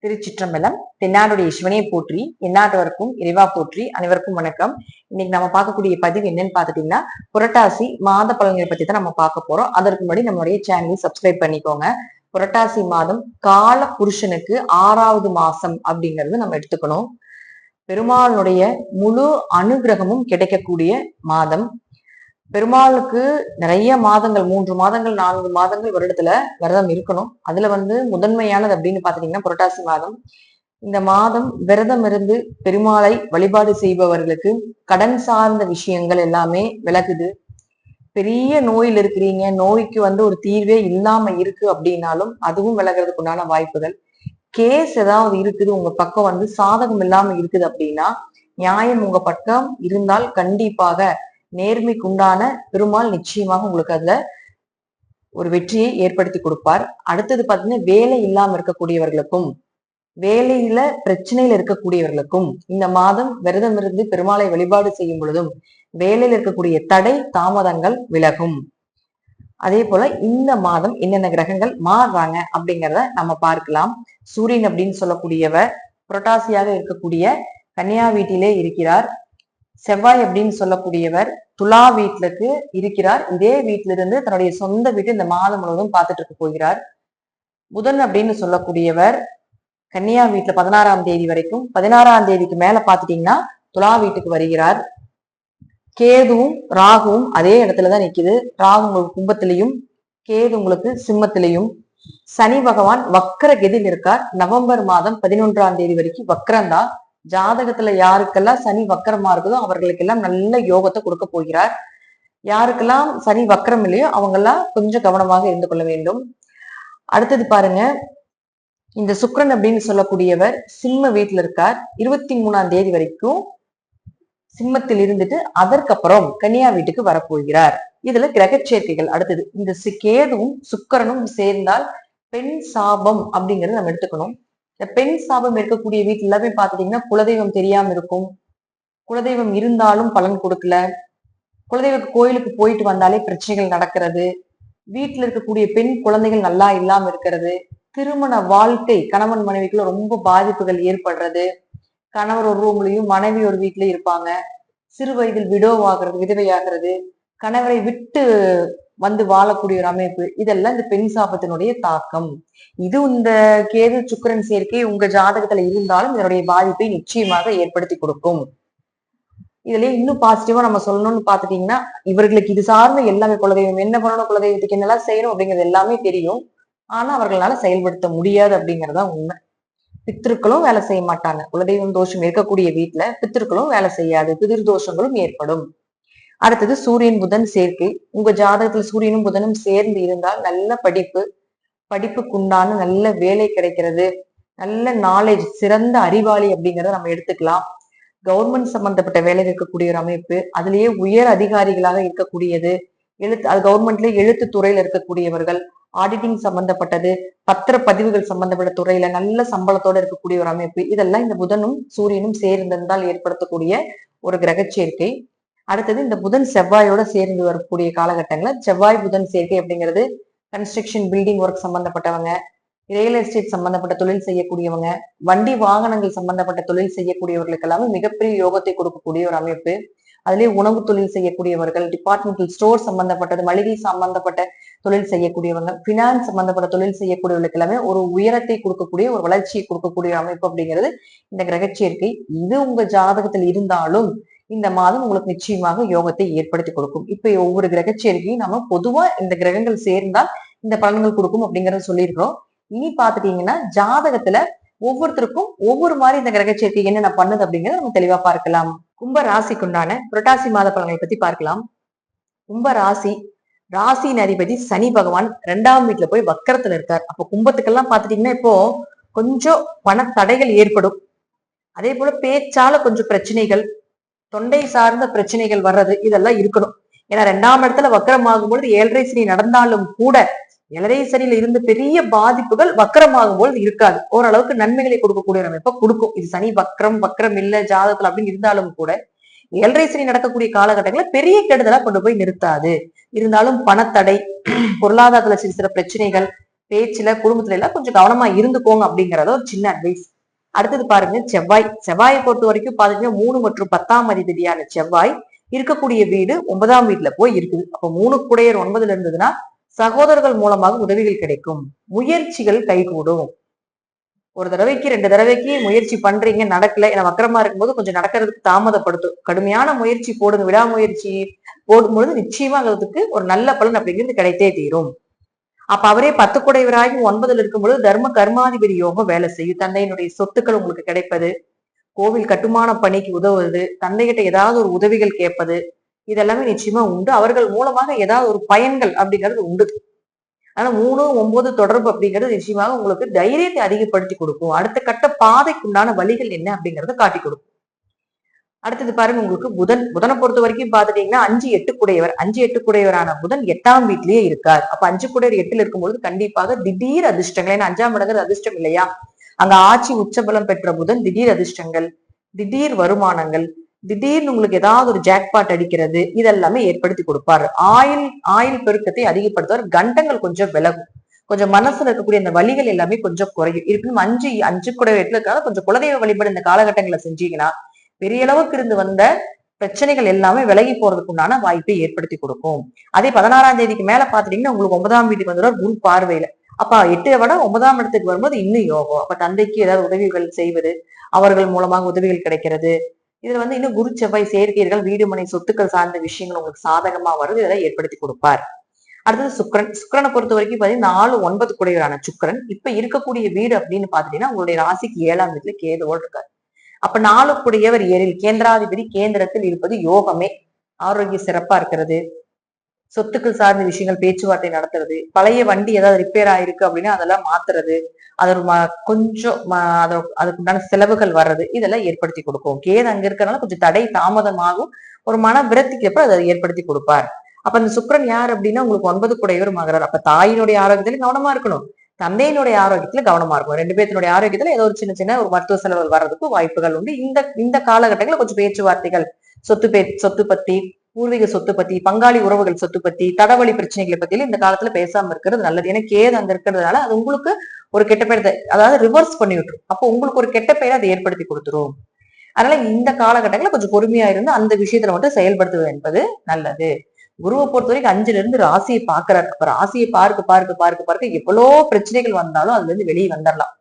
திருச்சிற்றம்பலம். தென்னாடுடைய சிவனையை போற்றி, எந்நாட்டவருக்கும் இறைவா போற்றி. அனைவருக்கும் வணக்கம். இன்னைக்கு நம்ம பார்க்கக்கூடிய பதிவு என்னன்னு பாத்துட்டீங்கன்னா, புரட்டாசி மாத பலன்களை பத்தி தான் நம்ம பார்க்க போறோம். அதற்கு முன்னாடி நம்மளுடைய சேனலை சப்ஸ்கிரைப் பண்ணிக்கோங்க. புரட்டாசி மாதம் கால புருஷனுக்கு 6வது மாசம் அப்படிங்கிறது நம்ம எடுத்துக்கணும். பெருமாளுடைய முழு அனுகிரகமும் கிடைக்கக்கூடிய மாதம். பெருமாளுக்கு நிறைய மாதங்கள் 3 மாதங்கள் 4 மாதங்கள் வருடத்துல விரதம் இருக்கணும். அதுல முதன்மையானது அப்படின்னு பாத்தீங்கன்னா புரட்டாசி மாதம். இந்த மாதம் விரதம் இருந்து பெருமாளை வழிபாடு செய்பவர்களுக்கு கடன் சார்ந்த விஷயங்கள் எல்லாமே விலகுது. பெரிய நோயில் இருக்கிறீங்க, நோய்க்கு ஒரு தீர்வே இல்லாம இருக்கு அப்படின்னாலும் அதுவும் விலகிறதுக்கு உண்டான வாய்ப்புகள். கேஸ் ஏதாவது இருக்குது உங்க பக்கம் சாதகம் இல்லாம இருக்குது அப்படின்னா, நியாயம் உங்க பக்கம் இருந்தால் கண்டிப்பாக நேர்மைக்குண்டான பெருமாள் நிச்சயமாக உங்களுக்கு அதுல ஒரு வெற்றியை ஏற்படுத்தி கொடுப்பார். அடுத்தது பாத்தீங்கன்னா, வேலை இல்லாம இருக்கக்கூடியவர்களுக்கும் வேலையில பிரச்சனையில இருக்கக்கூடியவர்களுக்கும் இந்த மாதம் விரதம் இருந்து பெருமாளை வழிபாடு செய்யும் பொழுதும் வேலையில இருக்கக்கூடிய தடை தாமதங்கள் விலகும். அதே போல இந்த மாதம் என்னென்ன கிரகங்கள் மாறுறாங்க அப்படிங்கிறத நம்ம பார்க்கலாம். சூரியன் அப்படின்னு சொல்லக்கூடியவர் புரட்டாசியாக இருக்கக்கூடிய கன்னியா வீட்டிலே இருக்கிறார். செவ்வாய் அப்படின்னு சொல்லக்கூடியவர் துலா வீட்டுக்கு இருக்கிறார். இதே வீட்டில இருந்து தன்னுடைய சொந்த வீட்டு இந்த மாதம் முழுவதும் பார்த்துட்டு இருக்க போகிறார். புதன் அப்படின்னு சொல்லக்கூடியவர் கன்னியா வீட்டுல 16ஆம் தேதி வரைக்கும், 16ஆம் தேதிக்கு மேல பாத்துட்டீங்கன்னா துலா வீட்டுக்கு வருகிறார். கேதுவும் ராகுவும் அதே இடத்துலதான் நிக்குது. ராகு உங்களுக்கு கும்பத்திலையும், கேது உங்களுக்கு சிம்மத்திலையும். சனி பகவான் வக்கர கதியில் இருக்கார். நவம்பர் மாதம் 11ஆம் தேதி வரைக்கும் வக்கரம்தான். ஜாதகத்துல யாருக்கெல்லாம் சனி வக்கரமா இருக்குதோ அவர்களுக்கெல்லாம் நல்ல யோகத்தை கொடுக்க போகிறார். யாருக்கெல்லாம் சனி வக்கரம் இல்லையோ அவங்கெல்லாம் கொஞ்சம் கவனமாக இருந்து கொள்ள வேண்டும். அடுத்தது பாருங்க, இந்த சுக்கிரன் அப்படின்னு சொல்லக்கூடியவர் சிம்ம வீட்டுல இருக்கார். 23ஆம் தேதி வரைக்கும் சிம்மத்தில் இருந்துட்டு அதற்கப்புறம் கன்னியா வீட்டுக்கு வரப்போகிறார். இதுல கிரக சேர்க்கைகள். அடுத்தது இந்த கேதுவும் சுக்கிரனும் சேர்ந்தால் பெண் சாபம் அப்படிங்கறது நம்ம எடுத்துக்கணும். இந்த பெண் சாபம் இருக்கக்கூடிய வீட்டுல எல்லாமே பாத்துட்டீங்கன்னா குலதெய்வம் தெரியாம இருக்கும். குலதெய்வம் இருந்தாலும் பலன் கொடுக்கல. குலதெய்வ கோயிலுக்கு போயிட்டு வந்தாலே பிரச்சனைகள் நடக்கிறது. வீட்டுல இருக்கக்கூடிய பெண் குழந்தைகள் நல்லா இல்லாம இருக்கிறது. திருமண வாழ்க்கை கணவன் மனைவிக்குள்ள ரொம்ப பாதிப்புகள் ஏற்படுறது. கணவர் ஒரு ரூம்லயும் மனைவி ஒரு வீட்லயும் இருப்பாங்க. சிறு வயதில் விடோவாகிறது, விதவையாகிறது, கணவரை விட்டு வாழக்கூடிய ஒரு அமைப்பு. இதெல்லாம் இந்த பெண் சாபத்தினுடைய தாக்கம். இது இந்த கேது சுக்கிரன் சேர்க்கை உங்க ஜாதகத்துல இருந்தாலும் இதனுடைய பாதிப்பை நிச்சயமாக ஏற்படுத்தி கொடுக்கும். இதுல இன்னும் பாசிட்டிவா நம்ம சொல்லணும்னு பாத்துட்டீங்கன்னா, இவர்களுக்கு இது சார்ந்த எல்லாமே குலதெய்வம் என்ன பண்ணணும், குலதெய்வத்துக்கு என்னெல்லாம் செய்யணும் அப்படிங்கிறது எல்லாமே தெரியும். ஆனா அவர்களால செயல்படுத்த முடியாது அப்படிங்கறதா உண்மை. பித்திருக்களும் வேலை செய்ய மாட்டாங்க. குலதெய்வம் தோஷம் இருக்கக்கூடிய வீட்டுல பித்திருக்களும் வேலை செய்யாது. பிதிர் தோஷங்களும் ஏற்படும். அடுத்தது சூரியன் புதன் சேர்க்கை. உங்க ஜாதகத்துல சூரியனும் புதனும் சேர்ந்து இருந்தால் நல்ல படிப்புக்குண்டான நல்ல வேலை கிடைக்கிறது. நல்ல நாலேஜ், சிறந்த அறிவாளி அப்படிங்கிறத நம்ம எடுத்துக்கலாம். கவர்மெண்ட் சம்பந்தப்பட்ட வேலை இருக்கக்கூடிய ஒரு அமைப்பு. அதுலயே உயர் அதிகாரிகளாக இருக்கக்கூடியது. அது கவர்மெண்ட்ல எழுத்து துறையில இருக்கக்கூடியவர்கள், ஆடிட்டிங் சம்பந்தப்பட்டது, பத்திர பதிவுகள் சம்பந்தப்பட்ட துறையில நல்ல சம்பளத்தோட இருக்கக்கூடிய ஒரு அமைப்பு. இதெல்லாம் இந்த புதனும் சூரியனும் சேர்ந்திருந்தால் ஏற்படுத்தக்கூடிய ஒரு கிரக சேர்க்கை. அடுத்தது இந்த புதன் செவ்வாயோட சேர்ந்து வரக்கூடிய காலகட்டங்கள்ல செவ்வாய் புதன் சேர்க்கை அப்படிங்கிறது கன்ஸ்ட்ரக்ஷன் பில்டிங் ஒர்க் சம்பந்தப்பட்டவங்க, ரியல் எஸ்டேட் சம்பந்தப்பட்ட தொழில் செய்யக்கூடியவங்க, வண்டி வாகனங்கள் சம்பந்தப்பட்ட தொழில் செய்யக்கூடியவர்களுக்கு எல்லாமே மிகப்பெரிய யோகத்தை கொடுக்கக்கூடிய ஒரு அமைப்பு. அதுலயே உணவு தொழில் செய்யக்கூடியவர்கள், டிபார்ட்மெண்டல் ஸ்டோர் சம்பந்தப்பட்டது, மளிகை சம்பந்தப்பட்ட தொழில் செய்யக்கூடியவங்க, பினான்ஸ் சம்பந்தப்பட்ட தொழில் செய்யக்கூடியவர்களுக்கு எல்லாமே ஒரு உயரத்தை கொடுக்கக்கூடிய ஒரு வளர்ச்சியை கொடுக்கக்கூடிய அமைப்பு அப்படிங்கிறது இந்த கிரகச்சேர்க்கை. இது உங்க ஜாதகத்தில் இருந்தாலும் இந்த மாதம் உங்களுக்கு நிச்சயமாக யோகத்தை ஏற்படுத்தி கொடுக்கும். இப்ப ஒவ்வொரு கிரகச்சேர்க்கையும் நம்ம பொதுவா இந்த கிரகங்கள் சேர்ந்தால் இந்த பலன்கள் கொடுக்கும் அப்படிங்கறத சொல்லியிருக்கிறோம். இனி பாத்துட்டீங்கன்னா ஜாதகத்துல ஒவ்வொருத்தருக்கும் ஒவ்வொரு மாதிரி இந்த கிரகச்சேர்க்கை என்னென்ன பண்ணுது அப்படிங்கறத நம்ம தெளிவா பார்க்கலாம். கும்ப ராசிக்குண்டான புரட்டாசி மாத பலன்களை பத்தி பார்க்கலாம். கும்ப ராசியின் அதிபதி சனி பகவான் 2ஆம் வீட்டுல போய் வக்கரத்துல இருக்கார். அப்ப கும்பத்துக்கெல்லாம் பாத்துட்டீங்கன்னா இப்போ கொஞ்சம் பண தடைகள் ஏற்படும். அதே போல பேச்சால கொஞ்சம் பிரச்சனைகள், தொண்டை சார்ந்த பிரச்சனைகள் வர்றது, இதெல்லாம் இருக்கணும். ஏன்னா 2ஆம் இடத்துல வக்கரமாகும் பொழுது 7.5 சனி நடந்தாலும் கூட 7.5 சனியில இருந்து பெரிய பாதிப்புகள் வக்கரமாகும் பொழுது இருக்காது. ஓரளவுக்கு நன்மைகளை கொடுக்கக்கூடிய அமைப்பை கொடுக்கும். இது சனி வக்கரம் இல்ல ஜாதகத்துல அப்படின்னு இருந்தாலும் கூட 7.5 சனி நடக்கக்கூடிய காலகட்டங்களை பெரிய கெடுதலா கொண்டு போய் நிறுத்தாது. இருந்தாலும் பணத்தடை, பொருளாதாரத்துல சில பிரச்சனைகள், பேச்சுல குடும்பத்துல எல்லாம் கொஞ்சம் கவனமா இருந்துக்கோங்க அப்படிங்கறத ஒரு சின்ன அட்வைஸ். அடுத்தது பாருங்க செவ்வாயை பொறுத்த வரைக்கும் பாத்தீங்கன்னா 3 மற்றும் 10ஆம் அதிபதியான செவ்வாய் இருக்கக்கூடிய வீடு 9ஆம் வீட்டுல போய் இருக்குது. அப்ப 3 குடையர் 9ல இருந்ததுன்னா சகோதரர்கள் மூலமாக உதவிகள் கிடைக்கும், முயற்சிகள் கைகூடும். ஒரு தடவைக்கு 2 தடவைக்கு முயற்சி பண்றீங்க, நடக்கல, ஏன்னா வக்கரமா இருக்கும்போது கொஞ்சம் நடக்கிறதுக்கு தாமதப்படுத்தும். கடுமையான முயற்சி போடுங்க, விடாமுயற்சி போடும்பொழுது நிச்சயமா அதுக்கு ஒரு நல்ல பலன் அப்படிங்கிறது கிடைத்தே தீரும். அப்ப அவரே 10 குடையவராகி 9ல இருக்கும்பொழுது தர்ம கர்மாதிபதி யோகம் வேலை செய்யும். தந்தையினுடைய சொத்துக்கள் உங்களுக்கு கிடைப்பது, கோவில் கட்டுமான பணிக்கு உதவுவது, தந்தைகிட்ட ஏதாவது ஒரு உதவிகள் கேட்பது, இதெல்லாமே நிச்சயமா உண்டு. அவர்கள் மூலமாக ஏதாவது ஒரு பயன்கள் அப்படிங்கிறது உண்டு. ஆனா 3, 9 தொடர்பு அப்படிங்கிறது நிச்சயமாக உங்களுக்கு தைரியத்தை அதிகப்படுத்தி கொடுக்கும். அடுத்த கட்ட பாதைக்குண்டான வழிகள் என்ன அப்படிங்கறத காட்டி கொடுக்கும். அடுத்தது பாருங்க, உங்களுக்கு புதனை பொறுத்த வரைக்கும் பாத்துட்டீங்கன்னா 5, 8 குடையவர். 5, 8 குடையவரான புதன் 8ஆம் வீட்லயே இருக்கார். அப்ப 5 குடையர் 8ல இருக்கும்பொழுது கண்டிப்பாக திடீர் அதிர்ஷ்டங்கள், ஏன்னா 5ஆம் இடங்கிறது அதிர்ஷ்டம் இல்லையா, அங்க ஆட்சி உச்சபலம் பெற்ற புதன் திடீர் அதிர்ஷ்டங்கள், திடீர் வருமானங்கள், திடீர்னு உங்களுக்கு ஏதாவது ஒரு ஜாக்பாட் அடிக்கிறது, இதெல்லாமே ஏற்படுத்தி கொடுப்பாரு. ஆயில் பெருக்கத்தை அதிகப்படுத்துவார். கண்டங்கள் கொஞ்சம் விலகும், கொஞ்சம் மனசுல இருக்கக்கூடிய அந்த வலிகள் எல்லாமே கொஞ்சம் குறையும். இருப்பினும் 5 கூட 8ல இருக்காது. கொஞ்சம் குலதெய்வ வழிபாடு இந்த காலகட்டங்களை செஞ்சீங்கன்னா பெரிய அளவுக்கு இருந்து வந்த பிரச்சனைகள் எல்லாமே விலகி போறதுக்கு உண்டான வாய்ப்பை ஏற்படுத்தி கொடுக்கும். அதே 16ஆம் தேதிக்கு மேல பாத்துட்டீங்கன்னா உங்களுக்கு 9ஆம் வீட்டுக்கு வந்துடுவார் குரு பார்வையில. அப்ப 8 விட 9ஆம் இடத்துக்கு வரும்போது இன்னும் யோகம். அப்ப தந்தைக்கு ஏதாவது உதவிகள் செய்வது, அவர்கள் மூலமாக உதவிகள் கிடைக்கிறது, இதுல இன்னும் குரு செவ்வாய் சேர்க்கைகள், வீடு மனை சொத்துக்கள் சார்ந்த விஷயங்கள் உங்களுக்கு சாதகமா வருது, இதெல்லாம் ஏற்படுத்தி கொடுப்பார். அடுத்தது சுக்கிரனை பொறுத்த வரைக்கும் பாத்தீங்கன்னா 4, 9 குடையவரான சுக்கிரன் இப்ப இருக்கக்கூடிய வீடு அப்படின்னு பாத்துட்டீங்கன்னா உங்களுடைய ராசிக்கு 7ஆம் வீட்டுல கேதுவோடு இருக்காரு. அப்ப 4 குடையவர் 7ல், கேந்திராதிபதி கேந்திரத்தில் இருப்பது யோகமே. ஆரோக்கிய சிறப்பா இருக்கிறது, சொத்துக்கள் சார்ந்த விஷயங்கள் பேச்சுவார்த்தை நடத்துறது, பழைய வண்டி ஏதாவது ரிப்பேர் ஆயிருக்கு அப்படின்னா அதெல்லாம் மாத்துறது, அது கொஞ்சம் அதுக்குண்டான செலவுகள் வர்றது, இதெல்லாம் ஏற்படுத்தி கொடுக்கும். கேது அங்க இருக்கிறதுனால கொஞ்சம் தடை தாமதமாகும், ஒரு மன விரத்திக்கு அப்புறம் அதை ஏற்படுத்தி கொடுப்பார். அப்ப அந்த சுக்கிரன் யார் அப்படின்னா உங்களுக்கு 9 குடையவர் மகரார். அப்ப தாயினுடைய ஆரோக்கியத்துல கவனமா இருக்கணும், தந்தையினுடைய ஆரோக்கியத்துல கவனமா இருக்கும். 2 பேத்தினுடைய ஆரோக்கியத்துல ஏதோ ஒரு சின்ன சின்ன ஒரு மருத்துவ செலவுகள் வர்றதுக்கு வாய்ப்புகள் உண்டு. இந்த காலகட்டங்களில் கொஞ்சம் பேச்சுவார்த்தைகள், சொத்து பத்தி, பூர்வீக சொத்து பத்தி, பங்காளி உறவுகள் சொத்து பத்தி, தடவழி பிரச்சனைகளை பத்தியில இந்த காலத்துல பேசாம இருக்கிறது நல்லது. ஏன்னா கேது அங்க இருக்கிறதுனால அது உங்களுக்கு ஒரு கெட்ட பெயர், அதாவது ரிவர்ஸ் பண்ணி விட்டுரும். அப்போ உங்களுக்கு ஒரு கெட்ட பெயரை அதை ஏற்படுத்தி கொடுத்துரும். அதனால இந்த காலகட்டங்களில் கொஞ்சம் பொறுமையா இருந்து அந்த விஷயத்துல மட்டும் செயல்படுத்துவது என்பது நல்லது. குருவை பொறுத்த வரைக்கும் 5ல இருந்து ராசியை பாக்குறாரு. அப்ப ராசியை பார்க்க எவ்வளோ பிரச்சனைகள் வந்தாலும் அதுல இருந்து வெளியே வந்துடலாம்.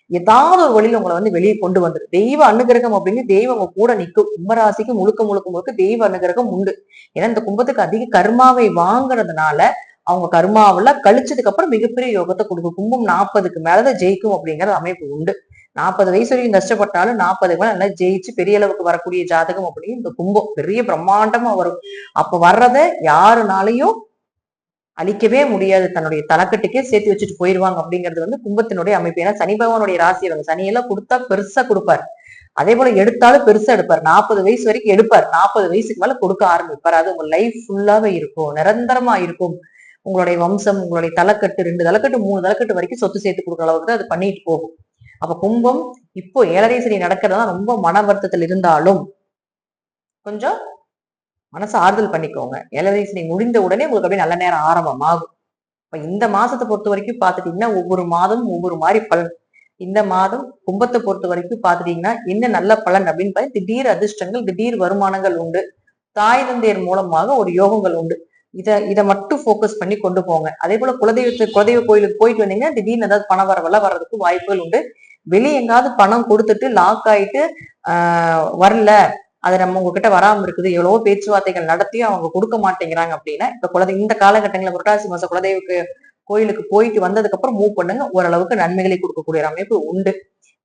ஏதாவது ஒரு வழியில உங்களை வெளியே கொண்டு வந்துரு. தெய்வ அனுகிரகம் அப்படின்னு தெய்வம் உங்க கூட நிற்கும். கும்பராசிக்கு முழுக்க தெய்வ அனுகிரகம் உண்டு. ஏன்னா இந்த கும்பத்துக்கு அதிக கர்மாவை வாங்குறதுனால அவங்க கர்மாவில கழிச்சதுக்கு அப்புறம் மிகப்பெரிய யோகத்தை கொடுக்கும். கும்பம் 40க்கு மேலதான் ஜெயிக்கும் அப்படிங்கிற அமைப்பு உண்டு. 40 வயசு வரைக்கும் கஷ்டப்பட்டாலும் 40க்கு மேல நல்லா ஜெயிச்சு பெரிய அளவுக்கு வரக்கூடிய ஜாதகம் அப்படின்னு இந்த கும்பம் பெரிய பிரம்மாண்டமா வரும். அப்ப வர்றத யாருனாலையும் அழிக்கவே முடியாது, தன்னுடைய தலைக்கட்டுக்கே சேர்த்து வச்சுட்டு போயிருவாங்க அப்படிங்கிறது கும்பத்தினுடைய அமைப்பு. ஏன்னா சனி பகவானுடைய ராசி, அவங்க சனியெல்லாம் கொடுத்தா பெருசா கொடுப்பார். அதே போல எடுத்தாலும் பெருசா எடுப்பார். 40 வயசு வரைக்கும் எடுப்பார், 40 வயசுக்கு மேல கொடுக்க ஆரம்பிப்பார். அது உங்க லைஃப் ஃபுல்லாவே இருக்கும், நிரந்தரமா இருக்கும். உங்களுடைய வம்சம், உங்களுடைய தலைக்கட்டு, 2 தலைக்கட்டு 3 தலைக்கட்டு வரைக்கும் சொத்து சேர்த்து கொடுக்குற அளவுக்கு அது பண்ணிட்டு போகும். அப்ப கும்பம் இப்போ 7ரை சனி நடக்கிறதா ரொம்ப மன வருத்தத்தில் இருந்தாலும் கொஞ்சம் மனசு ஆறுதல் பண்ணிக்கோங்க. 7ரை சனி முடிந்த உடனே உங்களுக்கு அப்படியே நல்ல நேரம் ஆரம்பம் ஆகும். இப்ப இந்த மாசத்தை பொறுத்த வரைக்கும் பாத்துட்டீங்கன்னா ஒவ்வொரு மாதமும் ஒவ்வொரு மாதிரி பலன். இந்த மாதம் கும்பத்தை பொறுத்த வரைக்கும் பாத்துட்டீங்கன்னா என்ன நல்ல பலன் அப்படின்னு பார்த்தா திடீர் அதிர்ஷ்டங்கள், திடீர் வருமானங்கள் உண்டு. தாய் தந்தையர் மூலமாக ஒரு யோகங்கள் உண்டு. இதை மட்டும் போக்கஸ் பண்ணி கொண்டு போங்க. அதே போல குலதெய்வ கோயிலுக்கு போயிட்டு வந்தீங்கன்னா திடீர்னு ஏதாவது பண வரவெல்லாம் வர்றதுக்கு வாய்ப்புகள் உண்டு. வெளியே எங்காவது பணம் கொடுத்துட்டு லாக் ஆயிட்டு வரல, அது நம்ம உங்ககிட்ட வராம இருக்குது, எவ்வளவோ பேச்சுவார்த்தைகள் நடத்தியும் அவங்க கொடுக்க மாட்டேங்கிறாங்க அப்படின்னா இப்ப இந்த காலகட்டங்களில் புரட்டாசி மாசம் குலதெய்வ கோயிலுக்கு போயிட்டு வந்ததுக்கு அப்புறம் மூவ் பண்ணுங்க, ஓரளவுக்கு நன்மைகளை கொடுக்கக்கூடிய அமைப்பு உண்டு.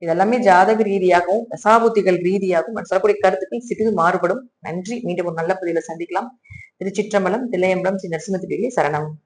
இதெல்லாமே ஜாதக ரீதியாகவும் தசாபுத்திகள் ரீதியாகவும் சொல்லக்கூடிய கருத்துக்கள் சிறிது மாறுபடும். நன்றி. மீண்டும் ஒரு நல்ல பதில சந்திக்கலாம். திருச்சிற்றம்பலம், தில்லையம்பலம், ஸ்ரீ நரசிம்ம சரணம்.